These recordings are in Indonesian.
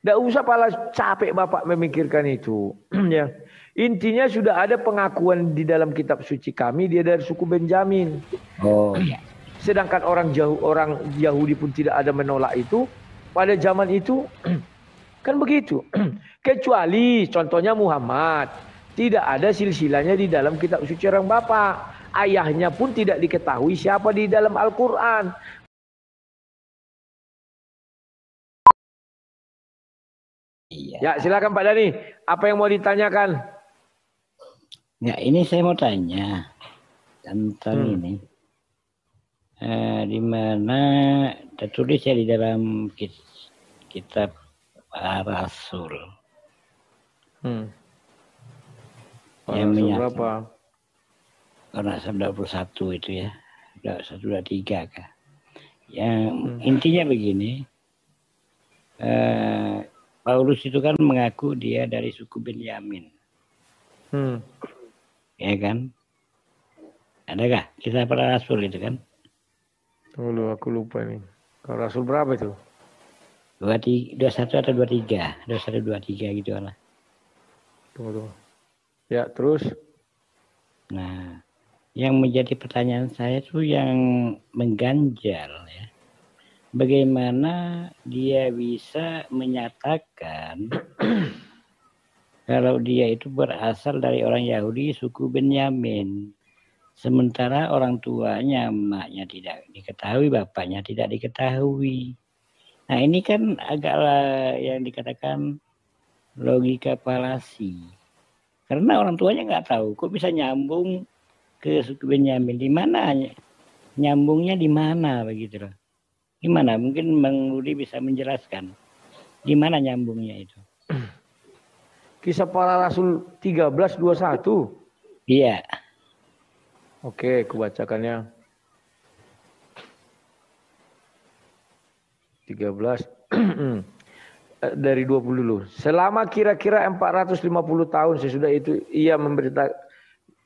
Tidak usah pala capek Bapak memikirkan itu. Ya. Intinya sudah ada pengakuan di dalam kitab suci kami dia dari suku Benjamin. Oh ya. Sedangkan orang Yahudi pun tidak ada menolak itu pada zaman itu. Kan begitu. Kecuali contohnya Muhammad. Tidak ada silsilahnya di dalam kitab suci orang Bapak. Ayahnya pun tidak diketahui siapa di dalam Al-Quran. Iya. Ya silakan Pak Dhani. Apa yang mau ditanyakan? Ya ini saya mau tanya tentang ini. Di mana tertulis ya di dalam kitab Rasul. Yang menyatakan Rasul 21 itu ya. 123 kah? Yang intinya begini. Paulus itu kan mengaku dia dari suku Benyamin. Ya kan? Adakah kisah para rasul itu kan? Tunggu, aku lupa nih. Kalau rasul berapa itu? 21 atau 23? 21, 23 gitu lah. Tunggu. Ya, terus? Nah, yang menjadi pertanyaan saya tuh yang mengganjal ya. Bagaimana dia bisa menyatakan kalau dia itu berasal dari orang Yahudi suku Benyamin. Sementara orang tuanya, emaknya tidak diketahui, bapaknya tidak diketahui. Nah ini kan agaklah yang dikatakan logika falasi. Karena orang tuanya nggak tahu, kok bisa nyambung ke suku Benyamin. Di mana nyambungnya di mana begitu loh. Gimana? Mungkin Bang Rudi bisa menjelaskan. Di mana nyambungnya itu? Kisah para Rasul 13:21. Iya. Oke, kubacakannya. 13 dari 20 dulu. Selama kira-kira 450 tahun sesudah itu ia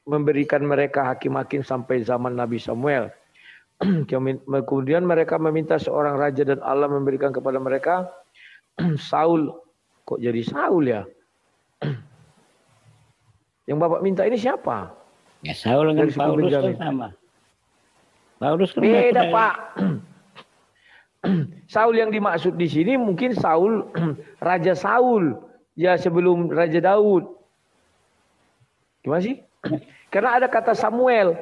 memberikan mereka hakim-hakim sampai zaman Nabi Samuel. Kemudian mereka meminta seorang raja dan Allah memberikan kepada mereka Saul. Kok jadi Saul ya? Yang Bapak minta ini siapa? Ya Saul dengan Paulus kan sama. Paulus kan beda Pak. Saul yang dimaksud di sini mungkin Saul Raja Saul ya sebelum Raja Daud. Gimana sih? Karena ada kata Samuel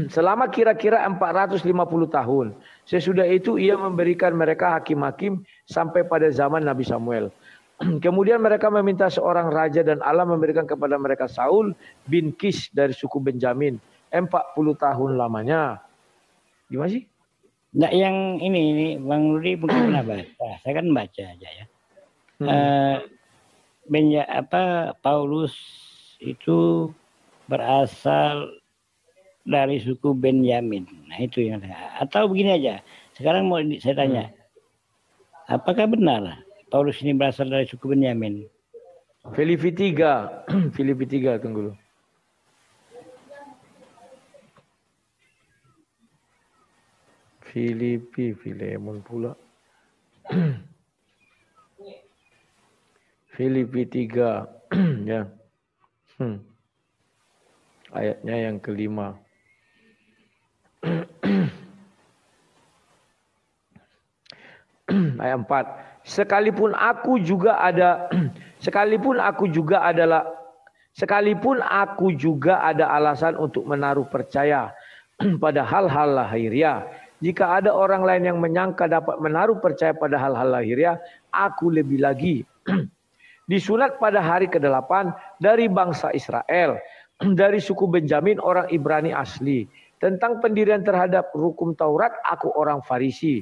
selama kira-kira 450 tahun. Sesudah itu ia memberikan mereka hakim-hakim sampai pada zaman Nabi Samuel. Kemudian mereka meminta seorang raja dan Allah memberikan kepada mereka Saul bin Kis dari suku Benjamin. 40 tahun lamanya. Gimana sih? Nah, yang ini Bang Rudi mungkin pernah baca. Saya kan baca aja ya. Paulus itu berasal dari suku Benyamin. Nah itu yang saya. Atau begini aja. Sekarang mau saya tanya. Apakah benar Paulus ini berasal dari suku Benyamin? Filipi 3. Filipi 3 tunggu dulu. Filemon pula. Filipi 3 ya. Ayatnya yang kelima. Ayat 4. Sekalipun aku juga ada alasan untuk menaruh percaya pada hal-hal lahiriah. Jika ada orang lain yang menyangka dapat menaruh percaya pada hal-hal lahiriah, aku lebih lagi. Disunat pada hari ke-8 dari bangsa Israel, dari suku Benjamin orang Ibrani asli. Tentang pendirian terhadap hukum Taurat, aku orang Farisi.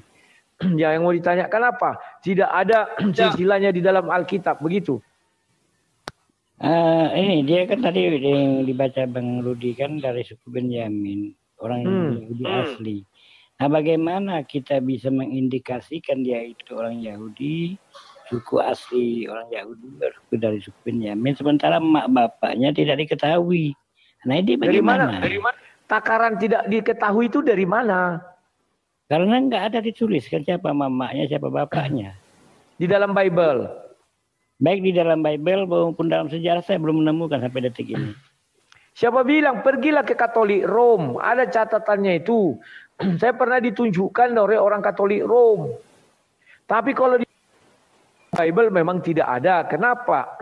Ya, yang mau ditanyakan apa? Tidak ada silsilahnya di dalam Alkitab, begitu. Ini dia kan tadi yang dibaca Bang Rudi kan dari suku Benyamin, orang Yahudi asli. Nah, bagaimana kita bisa mengindikasikan dia itu orang Yahudi, suku asli orang Yahudi dari suku Benyamin, sementara emak bapaknya tidak diketahui. Nah, ini bagaimana? Dari mana? Takaran tidak diketahui itu dari mana? Karena nggak ada dituliskan siapa mamanya, siapa bapaknya. Di dalam Bible. Baik di dalam Bible maupun dalam sejarah saya belum menemukan sampai detik ini. Siapa bilang pergilah ke Katolik Rom, ada catatannya itu. Saya pernah ditunjukkan oleh orang Katolik Rom. Tapi kalau di Bible memang tidak ada. Kenapa?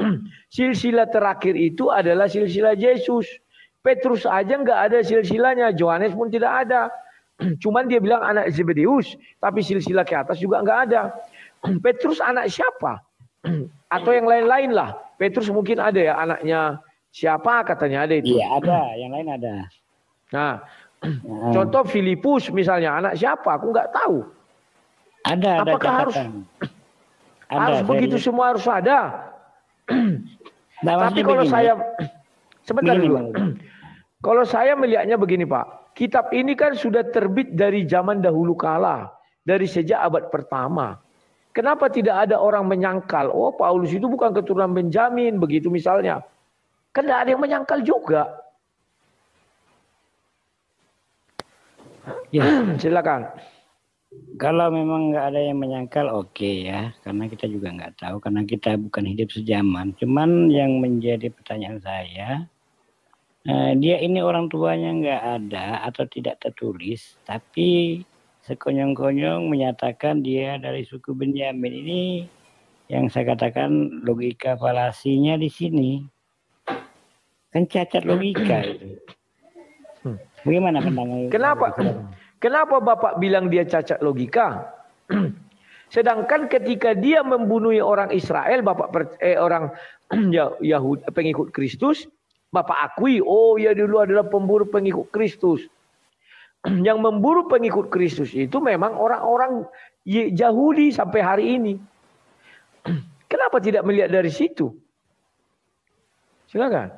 Silsilah terakhir itu adalah silsilah Yesus. Petrus aja nggak ada silsilahnya, Yohanes pun tidak ada. Cuman dia bilang anak Zebedeus, tapi silsilah ke atas juga nggak ada. Petrus anak siapa? Atau yang lain-lain lah. Petrus mungkin ada ya anaknya siapa katanya ada itu. Iya ada, yang lain ada. Nah, contoh Filipus misalnya anak siapa? Aku nggak tahu. Ada apakah harus harus begitu semua harus ada? Tapi kalau begini. Saya sebentar dulu. Kalau saya melihatnya begini Pak, kitab ini kan sudah terbit dari zaman dahulu kala, dari sejak abad pertama. Kenapa tidak ada orang menyangkal, oh Paulus itu bukan keturunan Benjamin, begitu misalnya. Kan tidak ada yang menyangkal juga. Ya, silakan. Kalau memang nggak ada yang menyangkal, oke ya, karena kita juga nggak tahu, karena kita bukan hidup sejaman. Cuman yang menjadi pertanyaan saya, dia ini orang tuanya nggak ada atau tidak tertulis, tapi sekonyong-konyong menyatakan dia dari suku Benyamin. Ini yang saya katakan logika falasinya di sini. Kan cacat logika itu. Bagaimana pandangan? Kenapa Bapak bilang dia cacat logika? Sedangkan ketika dia membunuh orang Israel, orang Yahudi pengikut Kristus, Bapak akui, oh ya dulu adalah pemburu pengikut Kristus. Yang memburu pengikut Kristus itu memang orang-orang Yahudi sampai hari ini. Kenapa tidak melihat dari situ? Silakan.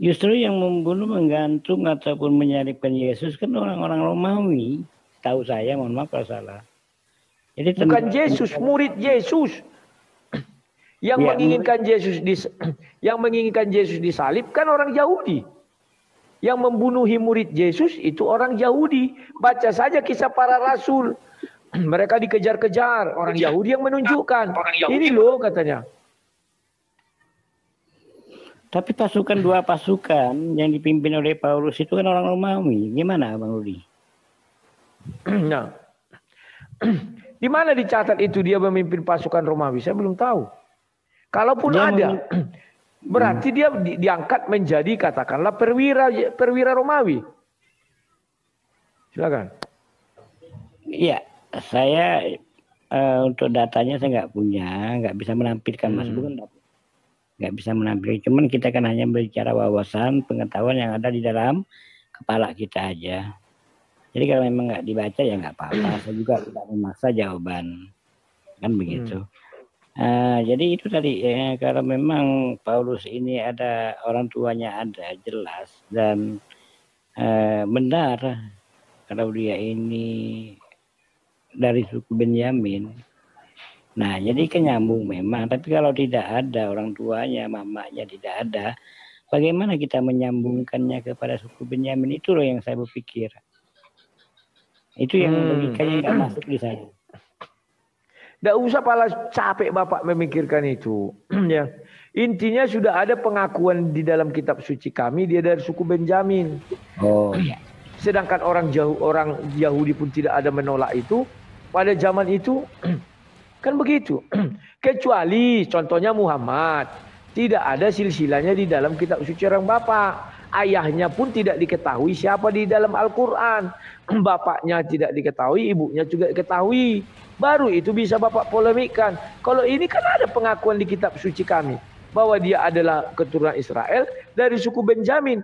Justru yang membunuh, menggantung ataupun menyalibkan Yesus kan orang-orang Romawi. Tahu saya, mohon maaf kalau salah. Jadi bukan Yesus, murid Yesus. Yang menginginkan Yesus disalib kan orang Yahudi. Yang membunuhi murid Yesus itu orang Yahudi. Baca saja kisah para rasul. Mereka dikejar-kejar. Orang Yahudi yang menunjukkan. Ini loh katanya. Tapi dua pasukan yang dipimpin oleh Paulus itu kan orang Romawi. Gimana Bang Rudi? Nah, di mana dicatat itu dia memimpin pasukan Romawi? Saya belum tahu. Kalaupun dia ada, berarti dia diangkat menjadi katakanlah perwira Romawi. Silakan. Iya, saya untuk datanya saya nggak punya, nggak bisa menampilkan Mas Bukan. Nggak bisa menampilkan, cuman kita kan hanya berbicara wawasan, pengetahuan yang ada di dalam kepala kita aja. Jadi kalau memang nggak dibaca ya nggak apa-apa, saya juga tidak memaksa jawaban, kan begitu. Jadi itu tadi kalau memang Paulus ini ada orang tuanya ada jelas dan benar kalau dia ini dari suku Benyamin. Nah, jadi kan nyambung memang. Tapi kalau tidak ada orang tuanya, mamanya tidak ada, bagaimana kita menyambungkannya kepada suku Benyamin? Itu loh yang saya berpikir. Itu yang logikanya nggak masuk di saya. Nggak usah pala capek Bapak memikirkan itu. Ya, intinya sudah ada pengakuan di dalam kitab suci kami dia dari suku Benjamin. Oh ya. Sedangkan orang Yahudi pun tidak ada menolak itu pada zaman itu. Kan begitu. Kecuali contohnya Muhammad. Tidak ada silsilahnya di dalam kitab suci orang Bapak. Ayahnya pun tidak diketahui siapa di dalam Al-Quran. Bapaknya tidak diketahui, ibunya juga diketahui. Baru itu bisa Bapak polemikkan. Kalau ini kan ada pengakuan di kitab suci kami. Bahwa dia adalah keturunan Israel dari suku Benjamin.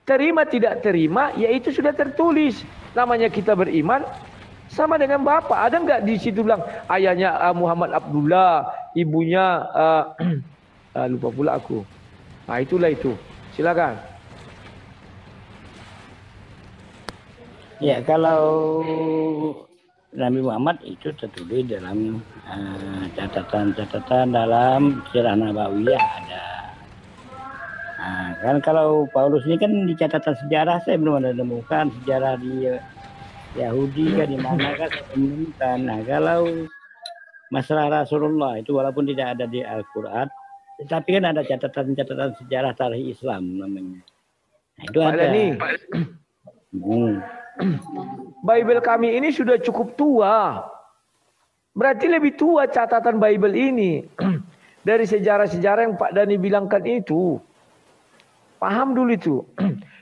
Terima tidak terima, yaitu sudah tertulis. Namanya kita beriman. Sama dengan Bapak, ada nggak di situ bilang ayahnya Muhammad Abdullah, ibunya lupa pula aku. Nah itulah itu. Silakan. Ya kalau Nabi Muhammad itu tertulis dalam catatan-catatan dalam Sirah Nabawiyah ada. Nah, kan kalau Paulus ini kan di catatan sejarah saya belum ada temukan sejarah di Yahudi kan di mana kan saya temukan. Nah kalau masalah Rasulullah itu walaupun tidak ada di Al-Quran, tapi kan ada catatan-catatan sejarah tarikh Islam namanya. Nah, itu Pak ada. Dani, Bible kami ini sudah cukup tua. Berarti lebih tua catatan Bible ini. Dari sejarah-sejarah yang Pak Dani bilangkan itu. Paham dulu itu.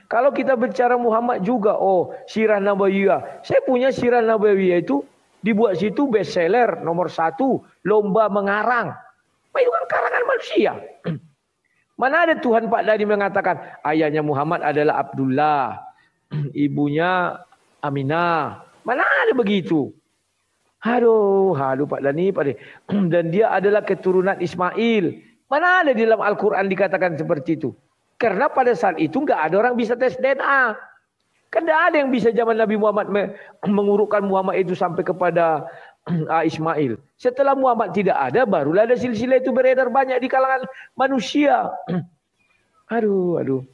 Kalau kita bicara Muhammad juga, oh Sirah Nabawiyah. Saya punya Sirah Nabawiyah itu dibuat situ bestseller nomor 1, lomba mengarang. Itu kan karangan manusia. Mana ada Tuhan Pak Dani mengatakan ayahnya Muhammad adalah Abdullah, ibunya Aminah. Mana ada begitu? Aduh Pak Dani, Pak Dani. Dan dia adalah keturunan Ismail. Mana ada di dalam Al-Quran dikatakan seperti itu? Karena pada saat itu nggak ada orang bisa tes DNA. Kan tidak ada yang bisa zaman Nabi Muhammad mengurutkan Muhammad itu sampai kepada Ismail. Setelah Muhammad tidak ada, barulah ada silsilah itu beredar banyak di kalangan manusia. Aduh.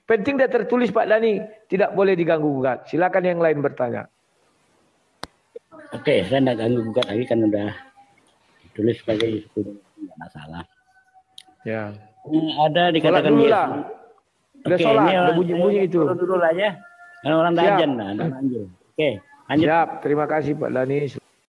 Penting dia tertulis Pak Dani, tidak boleh diganggu gugat. Silakan yang lain bertanya. Oke, saya tidak ganggu gugat lagi kan udah tulis sebagai tidak masalah. Ya. Ada dikatakan dulu Yesus. lah. Udah sholat, udah bunyi-bunyi itu. Dulu aja. Karena orang dah ajan. Oke, lanjut. Siap, terima kasih Pak Dani.